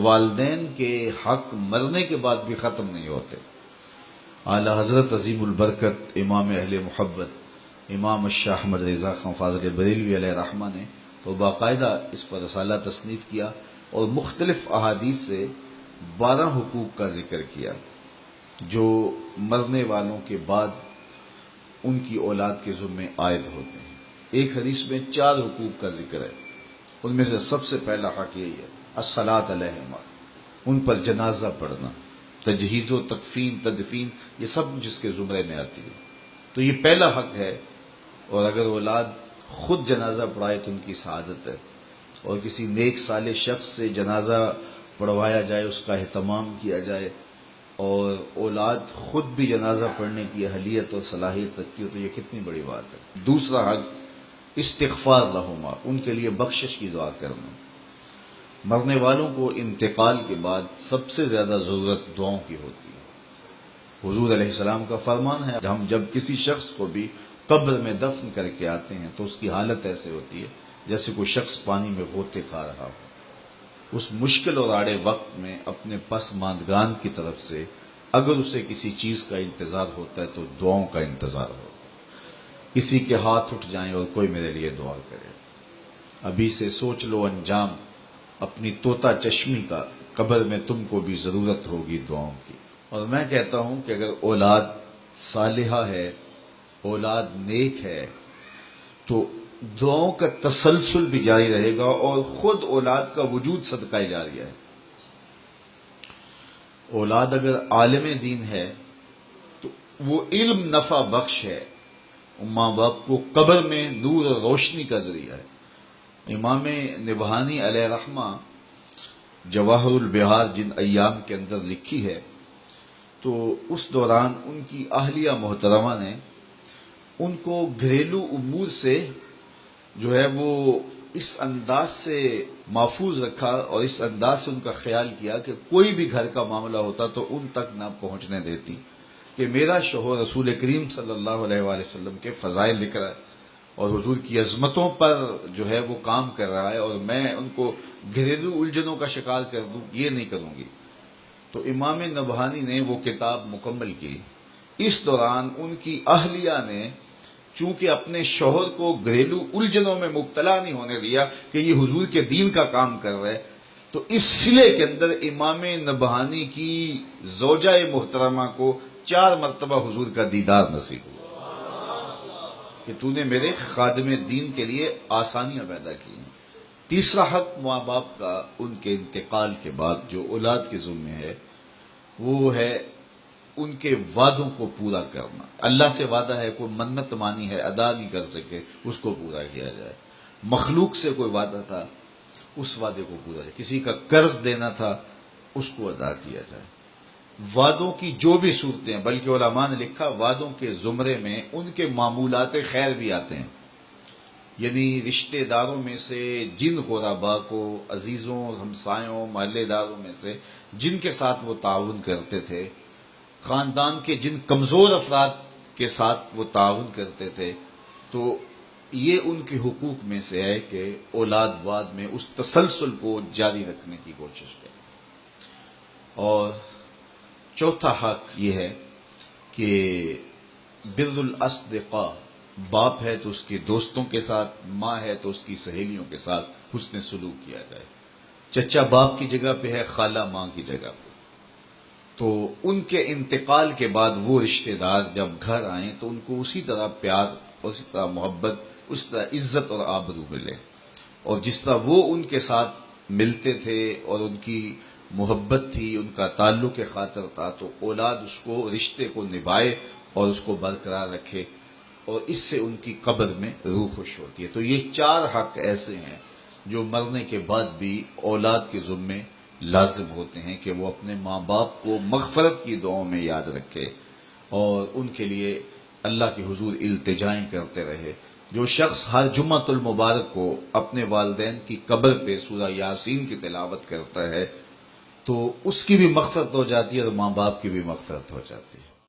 والدین کے حق مرنے کے بعد بھی ختم نہیں ہوتے۔ اعلی حضرت عظیم البرکت امام اہل محبت امام الشاہ احمد رضا خان فاضل بریلوی علیہ رحمہ نے تو باقاعدہ اس پر رسالہ تصنیف کیا اور مختلف احادیث سے 12 حقوق کا ذکر کیا جو مرنے والوں کے بعد ان کی اولاد کے ذمے عائد ہوتے ہیں۔ ایک حدیث میں 4 حقوق کا ذکر ہے، ان میں سے سب سے پہلا حق یہی ہے الصلاۃ علیہما، ان پر جنازہ پڑھنا، تجہیز و تکفین تدفین یہ سب جس کے زمرے میں آتی ہے، تو یہ پہلا حق ہے۔ اور اگر اولاد خود جنازہ پڑھائے تو ان کی سعادت ہے، اور کسی نیک صالح شخص سے جنازہ پڑھوایا جائے، اس کا اہتمام کیا جائے، اور اولاد خود بھی جنازہ پڑھنے کی اہلیت اور صلاحیت رکھتی ہو تو یہ کتنی بڑی بات ہے۔ دوسرا حق استغفار لہما، ان کے لیے بخشش کی دعا کرنا۔ مرنے والوں کو انتقال کے بعد سب سے زیادہ ضرورت دعاؤں کی ہوتی ہے۔ حضور علیہ السلام کا فرمان ہے ہم جب کسی شخص کو بھی قبر میں دفن کر کے آتے ہیں تو اس کی حالت ایسے ہوتی ہے جیسے کوئی شخص پانی میں غوطے کھا رہا ہو۔ اس مشکل اور آڑے وقت میں اپنے پسماندگان کی طرف سے اگر اسے کسی چیز کا انتظار ہوتا ہے تو دعاؤں کا انتظار ہوتا ہے۔ کسی کے ہاتھ اٹھ جائیں اور کوئی میرے لیے دعا کرے، ابھی سے سوچ لو انجام اپنی طوطا چشمی کا، قبر میں تم کو بھی ضرورت ہوگی دعاؤں کی۔ اور میں کہتا ہوں کہ اگر اولاد صالحہ ہے، اولاد نیک ہے، تو دعاؤں کا تسلسل بھی جاری رہے گا، اور خود اولاد کا وجود صدقہ جاریہ ہے۔ اولاد اگر عالم دین ہے تو وہ علم نفع بخش ہے، ماں باپ کو قبر میں نور اور روشنی کا ذریعہ ہے۔ امام نبہانی علیہ رحمہ جواہر البحار جن ایام کے اندر لکھی ہے، تو اس دوران ان کی اہلیہ محترمہ نے ان کو گھریلو امور سے جو ہے وہ اس انداز سے محفوظ رکھا اور اس انداز سے ان کا خیال کیا کہ کوئی بھی گھر کا معاملہ ہوتا تو ان تک نہ پہنچنے دیتی، کہ میرا شوہر رسول کریم صلی اللہ علیہ وآلہ وسلم کے فضائل لکھ رہا ہے اور حضور کی عظمتوں پر جو ہے وہ کام کر رہا ہے، اور میں ان کو گھریلو الجھنوں کا شکار کر دوں، یہ نہیں کروں گی۔ تو امام نبہانی نے وہ کتاب مکمل کی۔ اس دوران ان کی اہلیہ نے چونکہ اپنے شوہر کو گھریلو الجھنوں میں مبتلا نہیں ہونے دیا کہ یہ حضور کے دین کا کام کر رہے، تو اس سلے کے اندر امام نبہانی کی زوجہ محترمہ کو 4 مرتبہ حضور کا دیدار نصیب ہوا کہ تو نے میرے خادم دین کے لیے آسانیاں پیدا کی ہیں۔ تیسرا حق ماں باپ کا ان کے انتقال کے بعد جو اولاد کے ذمہ ہے وہ ہے ان کے وعدوں کو پورا کرنا۔ اللہ سے وعدہ ہے، کوئی منت مانی ہے ادا نہیں کر سکے، اس کو پورا کیا جائے۔ مخلوق سے کوئی وعدہ تھا، اس وعدے کو پورا جائے۔ کسی کا قرض دینا تھا، اس کو ادا کیا جائے۔ وعدوں کی جو بھی صورتیں ہیں، بلکہ علماء نے لکھا وعدوں کے زمرے میں ان کے معمولات خیر بھی آتے ہیں، یعنی رشتہ داروں میں سے جن غرباء کو، عزیزوں، ہمسایوں، محلے داروں میں سے جن کے ساتھ وہ تعاون کرتے تھے، خاندان کے جن کمزور افراد کے ساتھ وہ تعاون کرتے تھے، تو یہ ان کے حقوق میں سے ہے کہ اولاد بعد میں اس تسلسل کو جاری رکھنے کی کوشش کریں۔ اور چوتھا حق یہ ہے کہ بر الاصدقاء، باپ ہے تو اس کے دوستوں کے ساتھ، ماں ہے تو اس کی سہیلیوں کے ساتھ حسن سلوک کیا جائے۔ چچا باپ کی جگہ پہ ہے، خالہ ماں کی جگہ پہ، تو ان کے انتقال کے بعد وہ رشتہ دار جب گھر آئیں تو ان کو اسی طرح پیار، اسی طرح محبت، اسی طرح عزت اور آبرو ملے، اور جس طرح وہ ان کے ساتھ ملتے تھے اور ان کی محبت تھی، ان کا تعلق خاطر تھا، تو اولاد اس کو، رشتے کو نبھائے اور اس کو برقرار رکھے، اور اس سے ان کی قبر میں روح خوش ہوتی ہے۔ تو یہ 4 حق ایسے ہیں جو مرنے کے بعد بھی اولاد کے ذمے لازم ہوتے ہیں کہ وہ اپنے ماں باپ کو مغفرت کی دعاؤں میں یاد رکھے اور ان کے لیے اللہ کے حضور التجائیں کرتے رہے۔ جو شخص ہر جمعۃ المبارک کو اپنے والدین کی قبر پہ سورہ یاسین کی تلاوت کرتا ہے تو اس کی بھی مغفرت ہو جاتی ہے اور ماں باپ کی بھی مغفرت ہو جاتی ہے۔